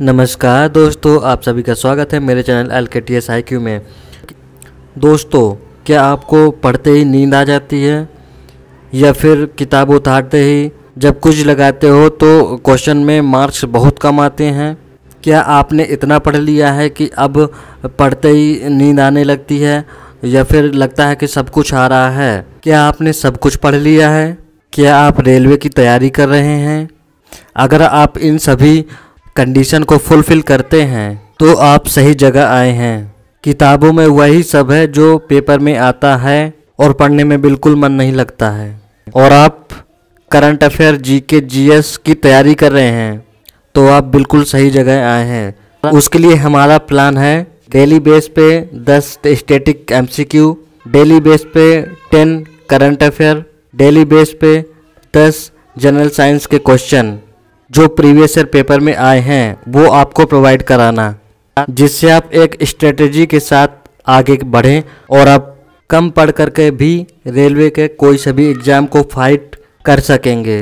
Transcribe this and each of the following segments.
नमस्कार दोस्तों, आप सभी का स्वागत है मेरे चैनल LKTS IQ में। दोस्तों, क्या आपको पढ़ते ही नींद आ जाती है या फिर किताब उतारते ही जब कुछ लगाते हो तो क्वेश्चन में मार्क्स बहुत कम आते हैं? क्या आपने इतना पढ़ लिया है कि अब पढ़ते ही नींद आने लगती है या फिर लगता है कि सब कुछ आ रहा है? क्या आपने सब कुछ पढ़ लिया है? क्या आप रेलवे की तैयारी कर रहे हैं? अगर आप इन सभी कंडीशन को फुलफ़िल करते हैं तो आप सही जगह आए हैं। किताबों में वही सब है जो पेपर में आता है और पढ़ने में बिल्कुल मन नहीं लगता है। और आप करंट अफेयर GK GS की तैयारी कर रहे हैं तो आप बिल्कुल सही जगह आए हैं। उसके लिए हमारा प्लान है डेली बेस पे 10 स्टैटिक MCQ, डेली बेस पे 10 करंट अफेयर, डेली बेस पे 10 जनरल साइंस के क्वेश्चन जो प्रीवियस ईयर पेपर में आए हैं वो आपको प्रोवाइड कराना, जिससे आप एक स्ट्रेटेजी के साथ आगे बढ़ें और आप कम पढ़ करके भी रेलवे के कोई से भी एग्ज़ाम को फाइट कर सकेंगे।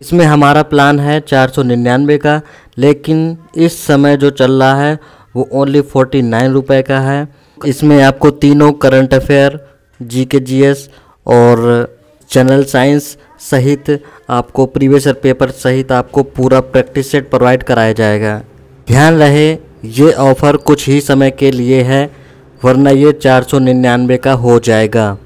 इसमें हमारा प्लान है 499 का, लेकिन इस समय जो चल रहा है वो ओनली 49 रुपये का है। इसमें आपको तीनों करंट अफेयर, GK GS और जनरल साइंस सहित आपको प्रीवियस ईयर पेपर सहित आपको पूरा प्रैक्टिस सेट प्रोवाइड कराया जाएगा। ध्यान रहे ये ऑफ़र कुछ ही समय के लिए है, वरना ये 499 का हो जाएगा।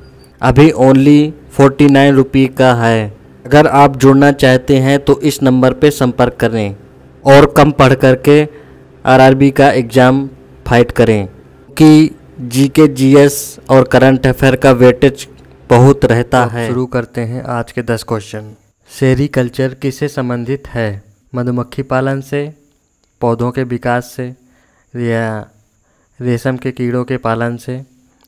अभी ओनली 49 रुपये का है। अगर आप जुड़ना चाहते हैं तो इस नंबर पे संपर्क करें और कम पढ़ करके RRB का एग्ज़ाम फाइट करें, कि GK GS और करंट अफेयर का वेटेज बहुत रहता है। शुरू करते हैं आज के 10 क्वेश्चन। सेरीकल्चर किससे संबंधित है? मधुमक्खी पालन से, पौधों के विकास से, या रेशम के कीड़ों के पालन से,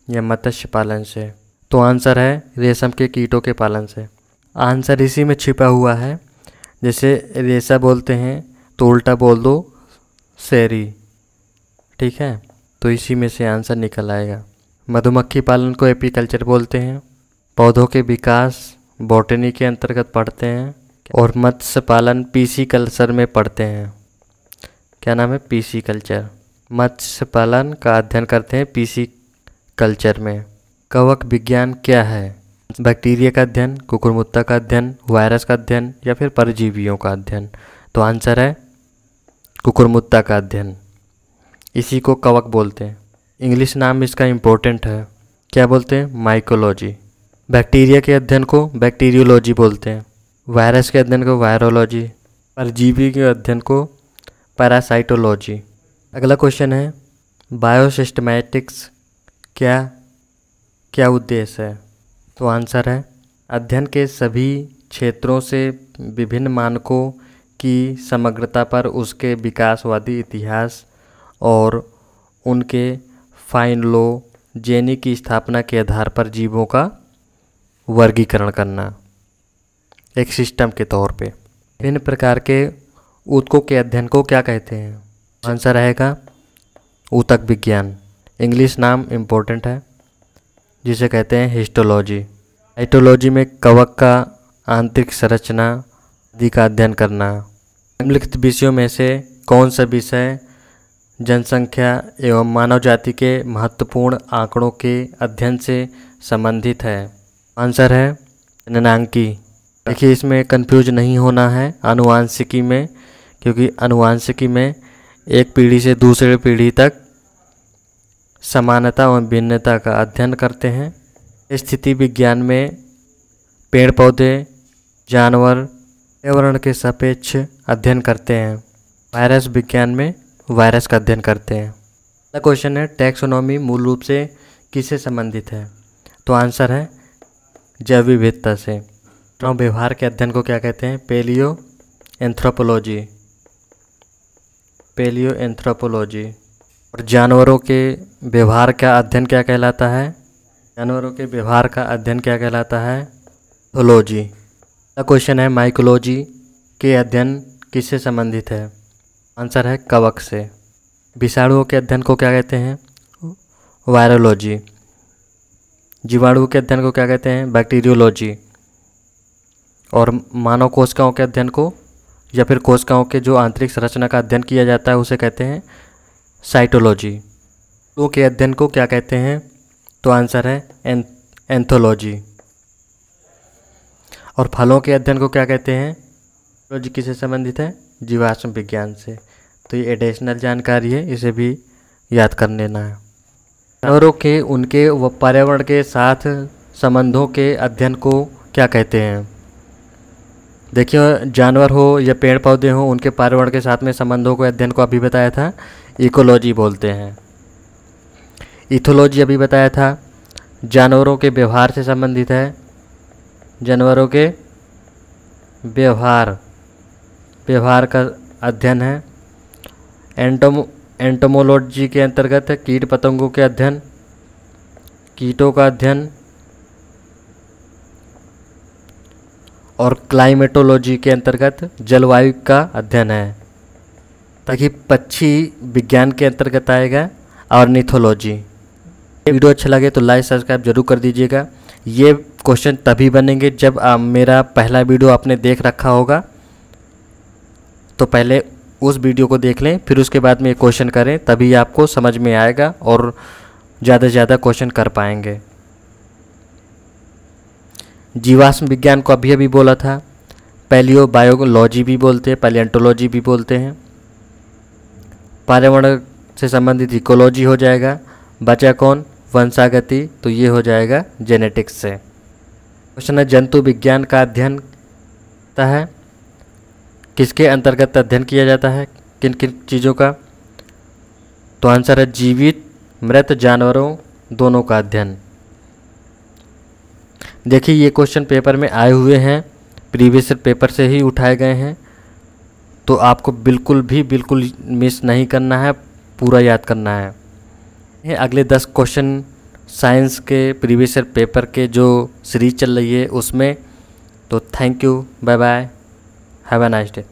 या मत्स्य पालन से? तो आंसर है रेशम के कीटों के पालन से। आंसर इसी में छिपा हुआ है। जैसे रेशा बोलते हैं तो उल्टा बोल दो सेरी, ठीक है? तो इसी में से आंसर निकल आएगा। मधुमक्खी पालन को एपीकल्चर बोलते हैं, पौधों के विकास बॉटनी के अंतर्गत पढ़ते हैं, और मत्स्य पालन PC कल्चर में पढ़ते हैं। क्या नाम है? PC culture. मत्स्य पालन का अध्ययन करते हैं PC कल्चर में। कवक विज्ञान क्या है? बैक्टीरिया का अध्ययन, कुकुरमुत्ता का अध्ययन, वायरस का अध्ययन, या फिर परजीवियों का अध्ययन? तो आंसर है कुकुरमुत्ता का अध्ययन। इसी को कवक बोलते हैं। इंग्लिश नाम इसका इम्पोर्टेंट है। क्या बोलते हैं? माइकोलॉजी। बैक्टीरिया के अध्ययन को बैक्टीरियोलॉजी बोलते हैं, वायरस के अध्ययन को वायरोलॉजी, परजीवी के अध्ययन को पैरासाइटोलॉजी। अगला क्वेश्चन है बायोसिस्टमैटिक्स क्या उद्देश्य है? तो आंसर है अध्ययन के सभी क्षेत्रों से विभिन्न मानकों की समग्रता पर उसके विकासवादी इतिहास और उनके फाइनलोजेनी की स्थापना के आधार पर जीवों का वर्गीकरण करना, एक सिस्टम के तौर पे। विभिन्न प्रकार के ऊतकों के अध्ययन को क्या कहते हैं? आंसर रहेगा ऊतक विज्ञान। इंग्लिश नाम इम्पोर्टेंट है, जिसे कहते हैं हिस्टोलॉजी। हाइटोलॉजी में कवक का आंतरिक संरचना आदि का अध्ययन करना। निम्नलिखित विषयों में से कौन सा विषय जनसंख्या एवं मानव जाति के महत्वपूर्ण आंकड़ों के अध्ययन से संबंधित है? आंसर है जननांकी। देखिए, इसमें कंफ्यूज नहीं होना है आनुवांशिकी में, क्योंकि आनुवांशिकी में एक पीढ़ी से दूसरे पीढ़ी तक समानता और भिन्नता का अध्ययन करते हैं। स्थिति विज्ञान में पेड़ पौधे, जानवर, पर्यावरण के सापेक्ष अध्ययन करते हैं। वायरस विज्ञान में वायरस का अध्ययन करते हैं। अगला क्वेश्चन है टैक्सोनॉमी मूल रूप से किससे संबंधित है? तो आंसर है जैव विविधता से। मानव व्यवहार के अध्ययन को क्या कहते हैं? Paleo anthropology. और जानवरों के व्यवहार का अध्ययन क्या कहलाता है? जानवरों के व्यवहार का अध्ययन क्या कहलाता है? पैथोलॉजी। अगला क्वेश्चन है माइकोलॉजी के अध्ययन किससे संबंधित है? आंसर है कवक से। विषाणुओं के अध्ययन को क्या कहते हैं? वायरोलॉजी। जीवाणु के अध्ययन को क्या कहते हैं? बैक्टीरियोलॉजी। और मानव कोशिकाओं के अध्ययन को या फिर कोशिकाओं के जो आंतरिक संरचना का अध्ययन किया जाता है उसे कहते हैं साइटोलॉजी। फूलों के अध्ययन को क्या कहते हैं? तो आंसर है एंथोलॉजी। और फलों के अध्ययन को क्या कहते हैं? एंथोलॉजी किससे संबंधित है? जीवाश्म विज्ञान से। तो ये एडिशनल जानकारी है, इसे भी याद कर लेना है। जानवरों के उनके व पर्यावरण के साथ संबंधों के अध्ययन को क्या कहते हैं? देखिए, जानवर हो या पेड़ पौधे हो, उनके पर्यावरण के साथ में संबंधों के अध्ययन को अभी बताया था इकोलॉजी बोलते हैं। इथोलॉजी अभी बताया था, जानवरों के व्यवहार से संबंधित है। जानवरों के व्यवहार का अध्ययन है। एंटोमोलॉजी के अंतर्गत है कीट पतंगों के अध्ययन, कीटों का अध्ययन। और क्लाइमेटोलॉजी के अंतर्गत जलवायु का अध्ययन है। ताकि पक्षी विज्ञान के अंतर्गत आएगा ऑर्निथोलॉजी। वीडियो अच्छा लगे तो लाइक सब्सक्राइब जरूर कर दीजिएगा। ये क्वेश्चन तभी बनेंगे जब मेरा पहला वीडियो आपने देख रखा होगा, तो पहले उस वीडियो को देख लें, फिर उसके बाद में ये क्वेश्चन करें, तभी आपको समझ में आएगा और ज़्यादा से ज़्यादा क्वेश्चन कर पाएंगे। जीवाश्म विज्ञान को अभी अभी बोला था, पैलियोबायोलॉजी भी बोलते हैं, पैलियोंटोलॉजी भी बोलते हैं। पर्यावरण से संबंधित इकोलॉजी हो जाएगा। बचा कौन? वंशागति, तो ये हो जाएगा जेनेटिक्स से। क्वेश्चन है, जंतु विज्ञान का अध्ययन होता है, किसके अंतर्गत अध्ययन किया जाता है? किन किन चीज़ों का? तो आंसर है जीवित मृत जानवरों दोनों का अध्ययन। देखिए, ये क्वेश्चन पेपर में आए हुए हैं, प्रीवियस पेपर से ही उठाए गए हैं, तो आपको बिल्कुल मिस नहीं करना है, पूरा याद करना है। ये अगले 10 क्वेश्चन साइंस के प्रीवियस पेपर के जो सीरीज चल रही है उसमें। तो thank you, bye bye, have a nice day.